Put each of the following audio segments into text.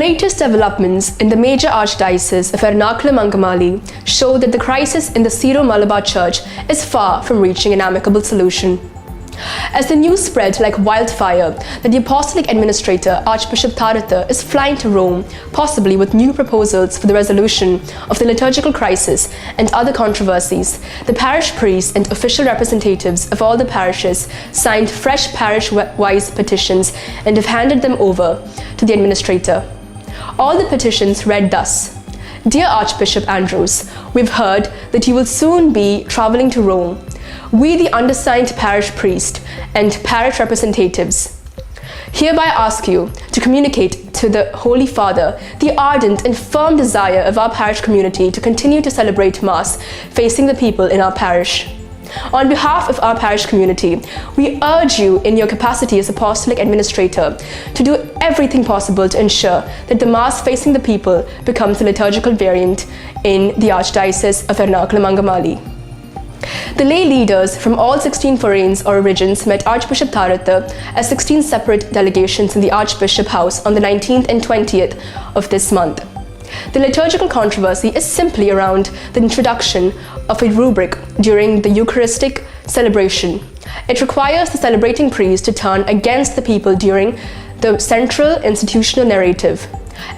latest developments in the major archdiocese of Ernakulam Angamally show that the crisis in the Syro-Malabar Church is far from reaching an amicable solution. As the news spread like wildfire that the Apostolic Administrator, Archbishop Taratha, is flying to Rome, possibly with new proposals for the resolution of the liturgical crisis and other controversies, the parish priests and official representatives of all the parishes signed fresh parish-wise petitions and have handed them over to the Administrator. All the petitions read thus: Dear Archbishop Andrews, we've heard that you will soon be traveling to Rome. We, the undersigned parish priest and parish representatives, hereby ask you to communicate to the Holy Father the ardent and firm desire of our parish community to continue to celebrate Mass facing the people in our parish. On behalf of our parish community, we urge you in your capacity as Apostolic Administrator to do everything possible to ensure that the Mass facing the people becomes the liturgical variant in the Archdiocese of Ernakulam Angamally. The lay leaders from all 16 forains or regions met Archbishop Taratha as 16 separate delegations in the Archbishop House on the 19th and 20th of this month. The liturgical controversy is simply around the introduction of a rubric during the Eucharistic celebration. It requires the celebrating priest to turn against the people during the central institutional narrative.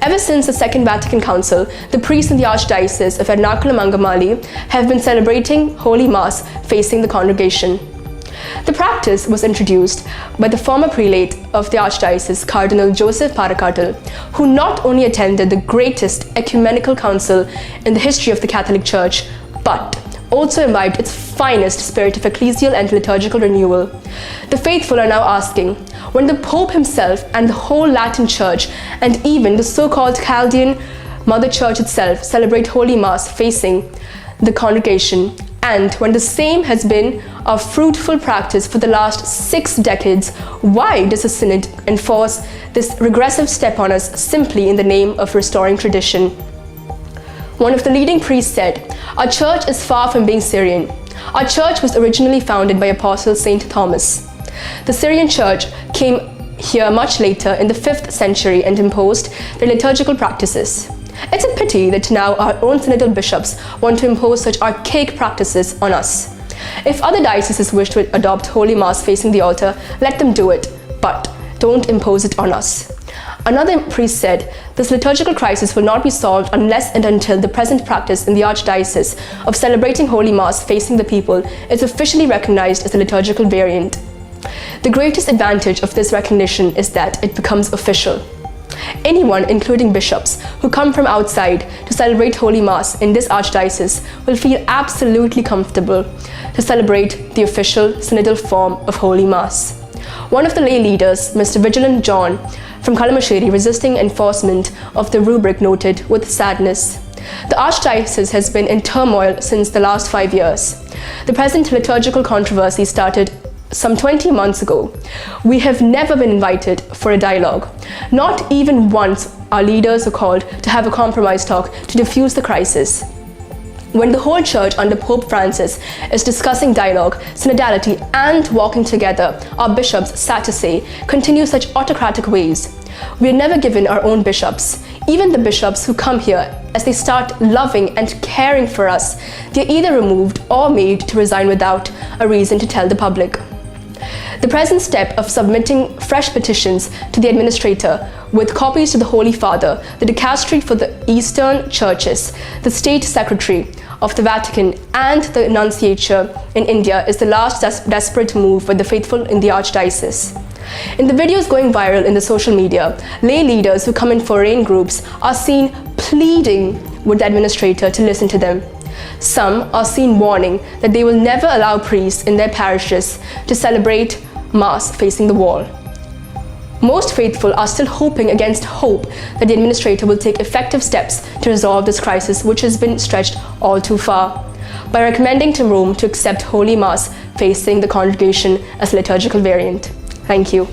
Ever since the Second Vatican Council, the priests in the Archdiocese of Ernakulam Angamally have been celebrating Holy Mass facing the congregation. The practice was introduced by the former prelate of the Archdiocese, Cardinal Joseph Parakattal, who not only attended the greatest ecumenical council in the history of the Catholic Church, but also imbibed its finest spirit of ecclesial and liturgical renewal. The faithful are now asking, when the Pope himself and the whole Latin Church and even the so-called Chaldean Mother Church itself celebrate Holy Mass facing the congregation, and when the same has been a fruitful practice for the last 6 decades, why does the Synod enforce this regressive step on us simply in the name of restoring tradition? One of the leading priests said, "Our church is far from being Syrian. Our church was originally founded by Apostle Saint Thomas. The Syrian church came here much later in the 5th century and imposed their liturgical practices. It's a pity that now our own synodal bishops want to impose such archaic practices on us. If other dioceses wish to adopt Holy Mass facing the altar, let them do it, but don't impose it on us." Another priest said, "This liturgical crisis will not be solved unless and until the present practice in the Archdiocese of celebrating Holy Mass facing the people is officially recognized as a liturgical variant. The greatest advantage of this recognition is that it becomes official. Anyone, including bishops, who come from outside to celebrate Holy Mass in this Archdiocese will feel absolutely comfortable to celebrate the official synodal form of Holy Mass." One of the lay leaders, Mr. Vigilant John from Kalamassery, resisting enforcement of the rubric, noted with sadness, "The Archdiocese has been in turmoil since the last 5 years. The present liturgical controversy started some 20 months ago. We have never been invited for a dialogue. Not even once our leaders are called to have a compromise talk to diffuse the crisis. When the whole church under Pope Francis is discussing dialogue, synodality, and walking together, our bishops, sad to say, continue such autocratic ways. We are never given our own bishops. Even the bishops who come here, as they start loving and caring for us, they're either removed or made to resign without a reason to tell the public. The present step of submitting fresh petitions to the Administrator with copies to the Holy Father, the Dicastery for the Eastern Churches, the State Secretary of the Vatican, and the Nunciature in India is the last desperate move by the faithful in the Archdiocese. In the videos going viral in the social media, lay leaders who come in foreign groups are seen pleading with the Administrator to listen to them. Some are seen warning that they will never allow priests in their parishes to celebrate Mass facing the wall. Most faithful are still hoping against hope that the Administrator will take effective steps to resolve this crisis, which has been stretched all too far, by recommending to Rome to accept Holy Mass facing the congregation as a liturgical variant. Thank you.